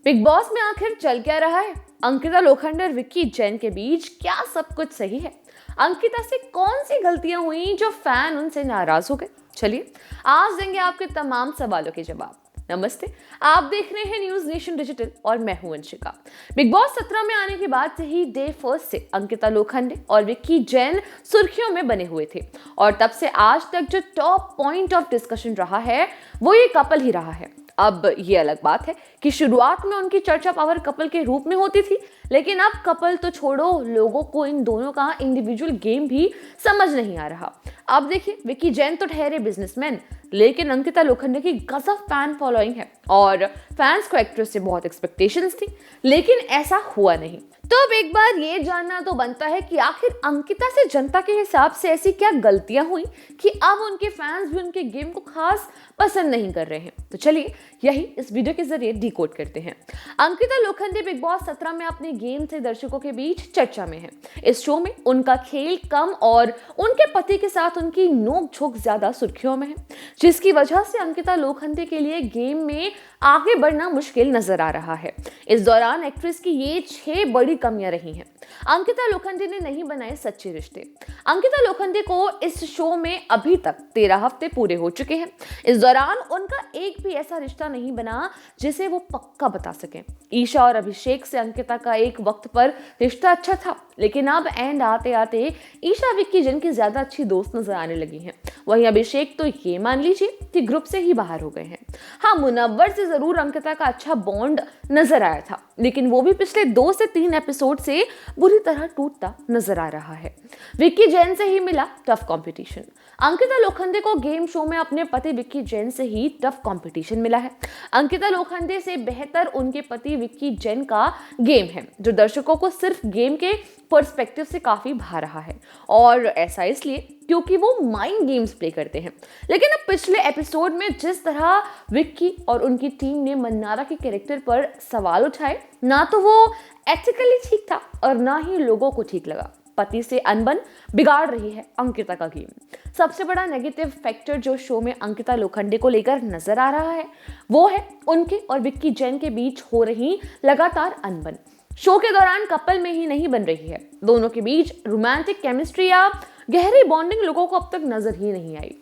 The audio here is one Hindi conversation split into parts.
बिग बॉस में आखिर चल क्या रहा है? अंकिता लोखंडे और विक्की जैन के बीच क्या सब कुछ सही है? अंकिता से कौन सी गलतियां हुई जो फैन उनसे नाराज हो गए? चलिए आज देंगे आपके तमाम सवालों के जवाब। नमस्ते, आप देख रहे हैं न्यूज नेशन डिजिटल और मैं हूं वंशिका। बिग बॉस 17 में आने के बाद से ही डे फर्स्ट से अंकिता लोखंडे और विक्की जैन सुर्खियों में बने हुए थे और तब से आज तक जो टॉप पॉइंट ऑफ डिस्कशन रहा है वो ये कपल ही रहा है। अब ये अलग बात है कि शुरुआत में उनकी चर्चा पावर कपल के रूप में होती थी, लेकिन अब कपल तो छोड़ो, लोगों को इन दोनों का इंडिविजुअल गेम भी समझ नहीं आ रहा। अब देखिए, विक्की जैन तो ठहरे बिजनेसमैन, लेकिन अंकिता लोखंडे की गजब फैन फॉलोइंग है और फैंस को एक्ट्रेस से बहुत एक्सपेक्टेशंस थी, लेकिन ऐसा हुआ नहीं। तो अब एक बार ये जानना तो बनता है कि आखिर अंकिता से जनता के हिसाब से ऐसी क्या गलतियां हुई कि अब उनके फैंस भी उनके गेम को खास पसंद नहीं कर रहे हैं। तो चलिए यही इस वीडियो के जरिए डिकोड करते हैं। अंकिता लोखंडे बिग बॉस 17 में अपने गेम से दर्शकों के बीच चर्चा में है। इस शो में उनका खेल कम और उनके पति के साथ उनकी नोक झोंक ज्यादा सुर्खियों में है, जिसकी वजह से अंकिता लोखंडे के लिए गेम में आगे बढ़ना मुश्किल नजर आ रहा है। इस दौरान एक्ट्रेस की ये 6 बड़ी कमियां रही हैं। अंकिता लोखंडे ने नहीं बनाए सच्चे रिश्ते। अंकिता लोखंडे को इस शो में अभी तक 13 हफ्ते पूरे हो चुके हैं। इस दौरान उनका एक भी ऐसा रिश्ता नहीं बना जिसे वो पक्का बता सकें। ईशा और अभिषेक से अंकिता का एक वक्त पर रिश्ता अच्छा था, लेकिन अब एंड आते आते ईशा विक्की जैन की ज्यादा अच्छी दोस्त नजर आने लगी हैं। वहीं अभिषेक तो ये मान लीजिए कि ग्रुप से ही बाहर हो गए हैं। हाँ, मुनव्वर से जरूर अंकिता का अच्छा बॉन्ड नजर आया था, लेकिन वो भी पिछले 2 से 3 एपिसोड से बुरी तरह टूटता नजर आ रहा है। विक्की जैन से ही मिला टफ कंपटीशन। अंकिता लोखंडे को गेम शो में अपने पति विक्की जैन से ही टफ कंपटीशन मिला है। अंकिता लोखंडे से बेहतर उनके पति विक्की जैन का गेम है, जो दर्शकों को सिर्फ गेम के पर्सपेक्टिव से काफी भा रहा है, और ऐसा इसलिए क्योंकि वो माइंड गेम्स प्ले करते हैं। लेकिन अब पिछले एपिसोड में जिस तरह विक्की और उनकी टीम ने मन्नारा के कैरेक्टर पर सवाल उठाए, ना तो वो एथिकली ठीक था और ना ही लोगों को ठीक लगा। पति से अनबन बिगाड़ रही है अंकिता का गेम। सबसे बड़ा नेगेटिव फैक्टर जो शो में अंकिता लोखंडे को लेकर नजर आ रहा है वो है उनके और विक्की जैन के बीच हो रही लगातार अनबन। शो के दौरान कपल में ही नहीं बन रही है, दोनों के बीच रोमांटिक केमिस्ट्री या गहरी बॉन्डिंग लोगों को अब तक नजर ही नहीं आई।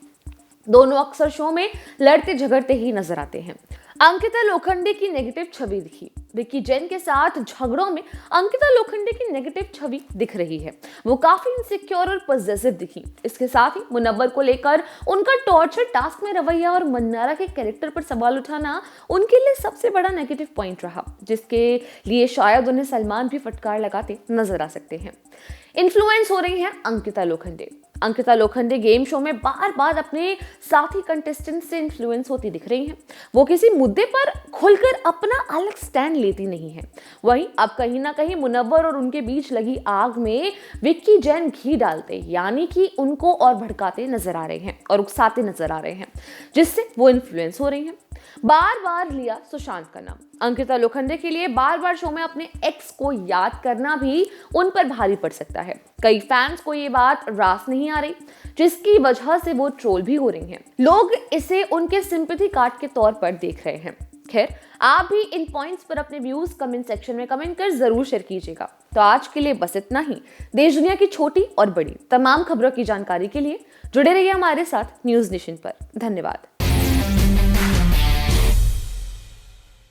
दोनों अक्सर शो में लड़ते झगड़ते ही नजर आते हैं। अंकिता लोखंडे की नेगेटिव छवि दिखी, विक्की जैन के साथ झगड़ों में अंकिता लोखंडे की नेगेटिव छवि दिख रही है। वो काफी इनसिक्योर और पॉसेसिव दिखी। इसके साथ ही मुनव्वर को लेकर उनका टॉर्चर टास्क में रवैया और मन्नारा के कैरेक्टर पर सवाल उठाना उनके लिए सबसे बड़ा नेगेटिव पॉइंट रहा, जिसके लिए शायद उन्हें सलमान भी फटकार लगाते नजर आ सकते हैं। इन्फ्लुएंस हो रही है अंकिता लोखंडे। अंकिता लोखंडे गेम शो में बार बार अपने साथी कंटेस्टेंट से इन्फ्लुएंस होती दिख रही हैं। वो किसी मुद्दे पर खुलकर अपना अलग स्टैंड लेती नहीं है। वहीं अब कहीं ना कहीं मुनव्वर और उनके बीच लगी आग में विक्की जैन घी डालते, यानी कि उनको और भड़काते नजर आ रहे हैं और उकसाते नजर आ रहे हैं, जिससे वो इन्फ्लुएंस हो रही हैं। बार बार लिया सुशांत का नाम। अंकिता लोखंडे के लिए बार बार शो में अपने एक्स को याद करना भी उन पर भारी पड़ सकता है। कई फैंस को ये बात रास नहीं आ रही, जिसकी वजह से वो ट्रोल भी हो रही हैं। लोग इसे उनके सिंपैथी कार्ड के तौर पर देख रहे हैं। खैर, आप भी इन पॉइंट्स पर अपने व्यूज कमेंट सेक्शन में कमेंट कर जरूर शेयर कीजिएगा। तो आज के लिए बस इतना ही। देश दुनिया की छोटी और बड़ी तमाम खबरों की जानकारी के लिए जुड़े रहिए हमारे साथ न्यूज नेशन पर। धन्यवाद।